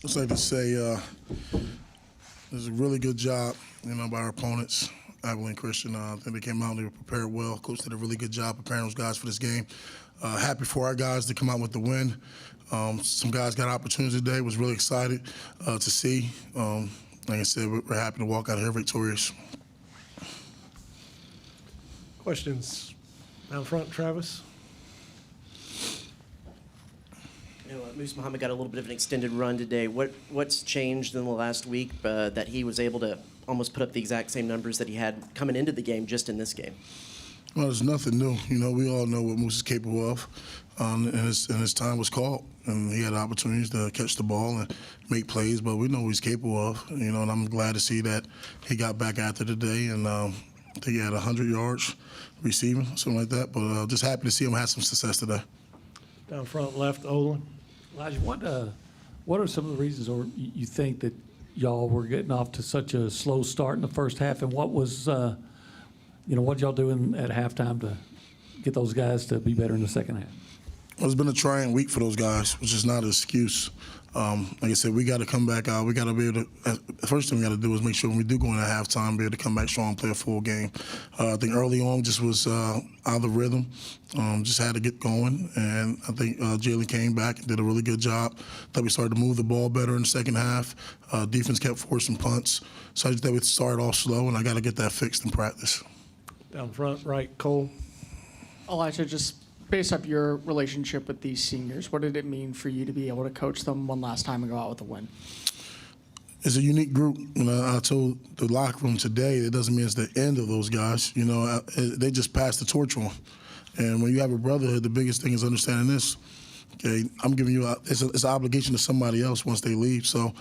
Just like to say, it was a really good job, by our opponents, Abilene Christian. I think they came out and they were prepared well. Coach did a really good job preparing those guys for this game. Happy for our guys to come out with the win. Some guys got opportunities today. Was really excited to see. Like I said, we're happy to walk out here victorious. Questions down front, Travis? Moose Muhammad got a little bit of an extended run today. What's changed in the last week that he was able to almost put up the exact same numbers that he had coming into the game just in this game? Well, there's nothing new. We all know what Moose is capable of, and his time was called, and he had opportunities to catch the ball and make plays. But we know what he's capable of, and I'm glad to see that he got back after today, and I think he had 100 yards receiving, something like that. But just happy to see him have some success today. Down front left, Olin. Elijah, what are some of the reasons, or you think that y'all were getting off to such a slow start in the first half, and what was, what y'all doing at halftime to get those guys to be better in the second half? Well, it's been a trying week for those guys, which is not an excuse. Like I said, we got to come back out. We got to be able to. The first thing we got to do is make sure when we do go into halftime, be able to come back strong, and play a full game. I think early on just was out of the rhythm. Just had to get going, and I think Jalen came back and did a really good job. Thought we started to move the ball better in the second half. Defense kept forcing punts, so I just thought we started off slow, and I got to get that fixed in practice. Down front right, Cole. Elijah, just based off your relationship with these seniors, what did it mean for you to be able to coach them one last time and go out with a win? It's a unique group. I told the locker room today, it doesn't mean it's the end of those guys. They just passed the torch on. And when you have a brotherhood, the biggest thing is understanding this. Okay, I'm giving you it's an obligation to somebody else once they leave. So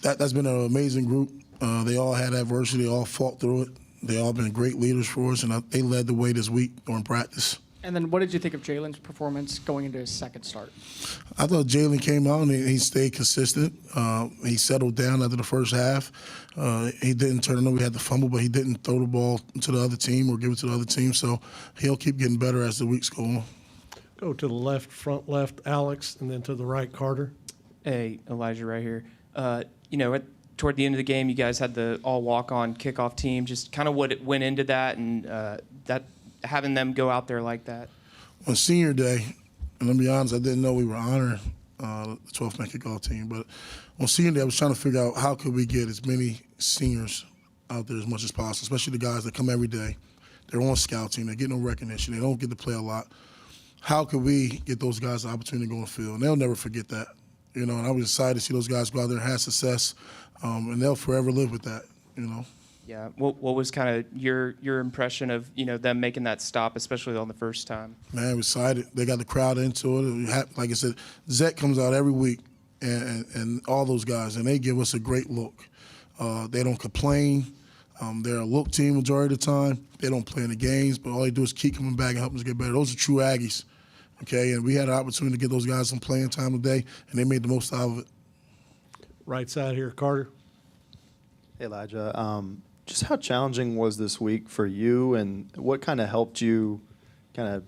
that's been an amazing group. They all had adversity. They all fought through it. They all been great leaders for us, and they led the way this week during practice. And then what did you think of Jalen's performance going into his second start? I thought Jalen came out and he stayed consistent. He settled down after the first half. He didn't turn it over. He had the fumble, but he didn't throw the ball to the other team or give it to the other team. So he'll keep getting better as the weeks go on. Go to the left, front left, Alex, and then to the right, Carter. Hey, Elijah right here. Toward the end of the game, you guys had the all walk-on kickoff team. Just kind of what it went into that and that having them go out there like that. On senior day, and I'll be honest, I didn't know we were honoring the 12th-man kickoff team. But on senior day, I was trying to figure out how could we get as many seniors out there as much as possible, especially the guys that come every day. They're on scout team. They get no recognition. They don't get to play a lot. How could we get those guys the opportunity to go on the field? And they'll never forget that. And I was excited to see those guys go out there and have success, and they'll forever live with that, Yeah. What was kind of your impression of, them making that stop, especially on the first time? Man, we're excited. They got the crowd into it. Like I said, Zach comes out every week, and all those guys, and they give us a great look. They don't complain. They're a look team majority of the time. They don't play in the games, but all they do is keep coming back and help us get better. Those are true Aggies, okay? And we had an opportunity to get those guys some playing time today, and they made the most out of it. Right side here, Carter. Hey, Elijah. Just how challenging was this week for you, and what kind of helped you kind of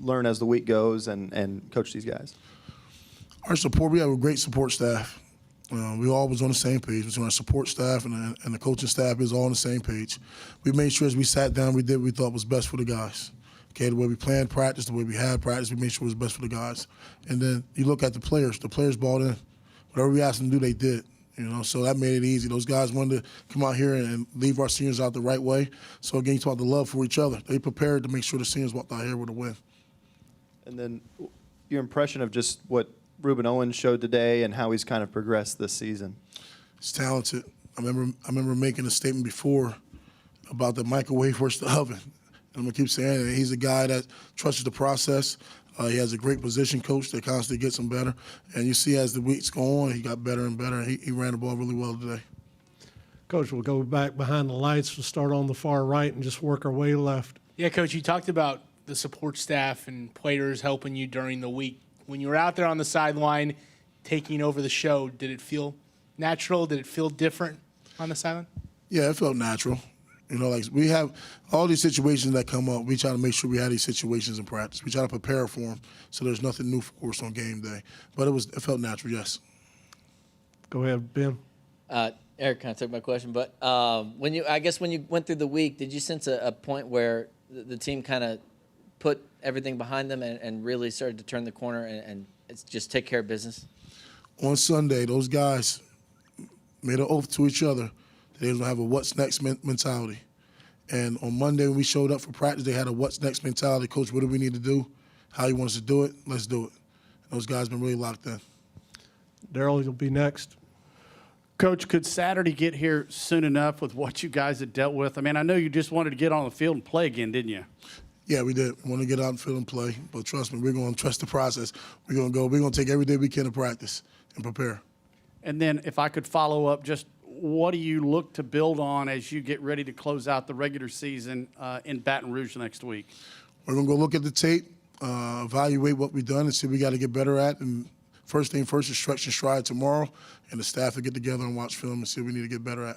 learn as the week goes and coach these guys? Our support, we have a great support staff. We all was on the same page between our support staff and the coaching staff is all on the same page. We made sure as we sat down, we did what we thought was best for the guys. Okay, the way we planned practice, the way we had practice, we made sure it was best for the guys. And then you look at the players bought in. Whatever we asked them to do, they did. So that made it easy. Those guys wanted to come out here and leave our seniors out the right way. So again, you talk about the love for each other. They prepared to make sure the seniors walked out here with a win. And then your impression of just what Ruben Owens showed today and how he's kind of progressed this season. He's talented. I remember making a statement before about the microwave versus the oven. And I'm going to keep saying it. He's a guy that trusts the process. He has a great position coach that constantly gets him better. And you see as the weeks go on, he got better and better. He ran the ball really well today. Coach, we'll go back behind the lights. We'll start on the far right and just work our way left. Yeah, Coach, you talked about the support staff and players helping you during the week. When you were out there on the sideline taking over the show, did it feel natural? Did it feel different on the sideline? Yeah, it felt natural. Like we have all these situations that come up. We try to make sure we have these situations in practice. We try to prepare for them so there's nothing new for us on game day. But it felt natural, yes. Go ahead, Ben. Eric kind of took my question, but when you went through the week, did you sense a point where the team kind of put everything behind them and really started to turn the corner and it's just take care of business? On Sunday, those guys made an oath to each other that they was going to have a what's next mentality. And on Monday when we showed up for practice, they had a what's next mentality. Coach, what do we need to do? How you want us to do it? Let's do it. And those guys been really locked in. Daryl, you'll be next. Coach, could Saturday get here soon enough with what you guys had dealt with? I mean, I know you just wanted to get on the field and play again, didn't you? Yeah, we did. We want to get out and field and play. But trust me, we're going to trust the process. We're going to go. We're going to take every day we can to practice and prepare. And then if I could follow up, just what do you look to build on as you get ready to close out the regular season in Baton Rouge next week? We're going to go look at the tape, evaluate what we've done, and see what we got to get better at. And first thing first is stretch and stride tomorrow, and the staff will get together and watch film and see what we need to get better at.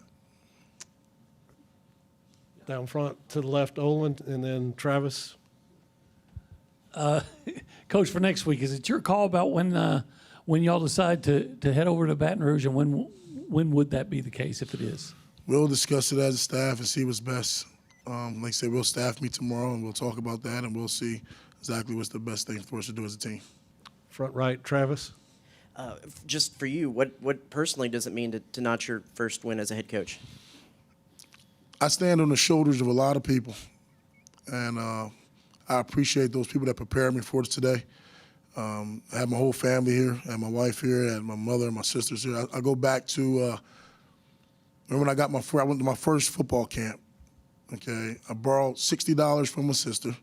Down front to the left, Olin, and then Travis. Coach, for next week, is it your call about when y'all decide to head over to Baton Rouge, and when would that be the case if it is? We'll discuss it as a staff and see what's best. Like I said, we'll staff meet tomorrow, and we'll talk about that, and we'll see exactly what's the best thing for us to do as a team. Front right, Travis. Just for you, what personally does it mean to notch your first win as a head coach? I stand on the shoulders of a lot of people, and I appreciate those people that prepared me for today. I have my whole family here. I have my wife here. I have my mother and my sisters here. I go back to remember when I went to my first football camp. Okay, I borrowed $60 from my sister.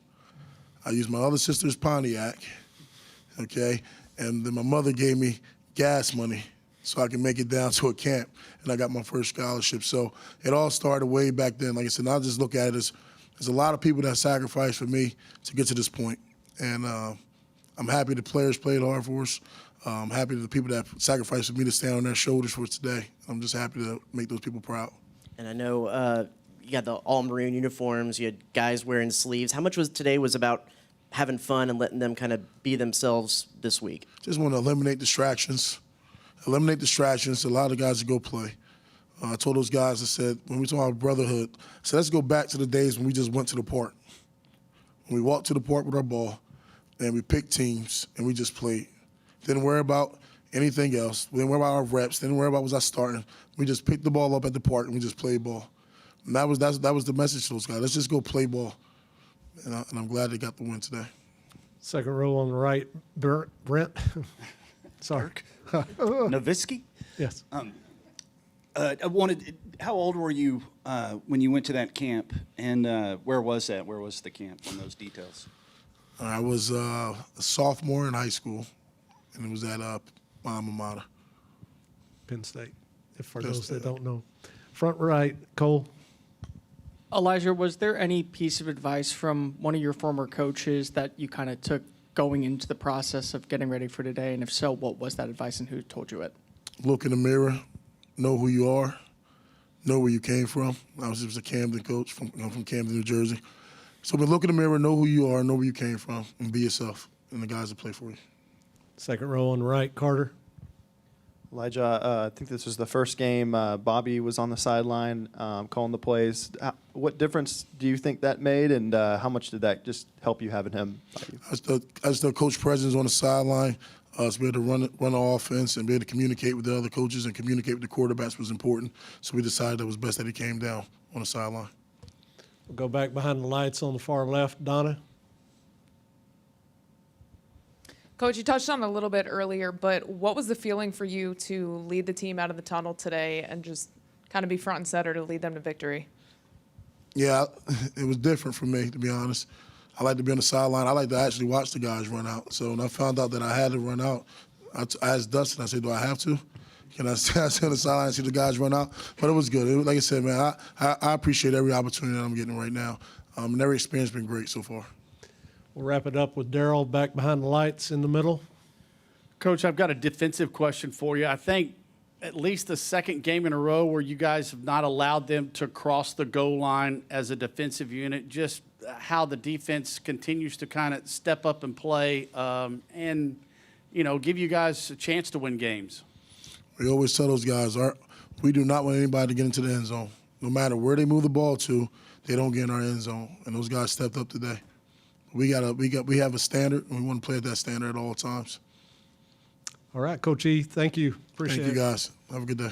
I used my other sister's Pontiac. Okay, and then my mother gave me gas money so I can make it down to a camp, and I got my first scholarship. So it all started way back then. Like I said, I just look at it as there's a lot of people that sacrificed for me to get to this point. And I'm happy the players played hard for us. I'm happy that the people that sacrificed for me to stand on their shoulders for us today. I'm just happy to make those people proud. And I know you got the all-maroon uniforms. You had guys wearing sleeves. How much was today was about having fun and letting them kind of be themselves this week? Just want to eliminate distractions. A lot of guys to go play. I told those guys, I said, when we talk about brotherhood, I said, let's go back to the days when we just went to the park. When we walked to the park with our ball, and we picked teams, and we just played. Didn't worry about anything else. We didn't worry about our reps. Didn't worry about was I starting. We just picked the ball up at the park, and we just played ball. And that was the message to those guys. Let's just go play ball. And I'm glad they got the win today. Second row on the right, Brent. Sorry. Nowitzki? Yes. How old were you when you went to that camp, and where was that? Where was the camp on those details? I was a sophomore in high school, and it was at my alma mater. Penn State, for those that don't know. Front right, Cole. Elijah, was there any piece of advice from one of your former coaches that you kind of took going into the process of getting ready for today? And if so, what was that advice and who told you it? Look in the mirror, know who you are, know where you came from. I was a Camden coach. I'm from Camden, New Jersey. So but look in the mirror, know who you are, know where you came from, and be yourself, and the guys that play for you. Second row on the right, Carter. Elijah, I think this was the first game Bobby was on the sideline calling the plays. What difference do you think that made, and how much did that just help you having him? As the coach presence on the sideline, to be able to run the offense and be able to communicate with the other coaches and communicate with the quarterbacks was important. So we decided it was best that he came down on the sideline. We'll go back behind the lights on the far left, Donna. Coach, you touched on it a little bit earlier, but what was the feeling for you to lead the team out of the tunnel today and just kind of be front and center to lead them to victory? Yeah, it was different for me, to be honest. I like to be on the sideline. I like to actually watch the guys run out. So when I found out that I had to run out, I asked Dustin, I said, do I have to? Can I stay on the sideline and see the guys run out? But it was good. Like I said, man, I appreciate every opportunity that I'm getting right now. And every experience has been great so far. We'll wrap it up with Daryl back behind the lights in the middle. Coach, I've got a defensive question for you. I think at least the second game in a row where you guys have not allowed them to cross the goal line as a defensive unit, just how the defense continues to kind of step up and play and, you know, give you guys a chance to win games. We always tell those guys, we do not want anybody to get into the end zone. No matter where they move the ball to, they don't get in our end zone. And those guys stepped up today. We have a standard, and we want to play at that standard at all times. All right, Coach E, thank you. Appreciate it. Thank you, guys. Have a good day.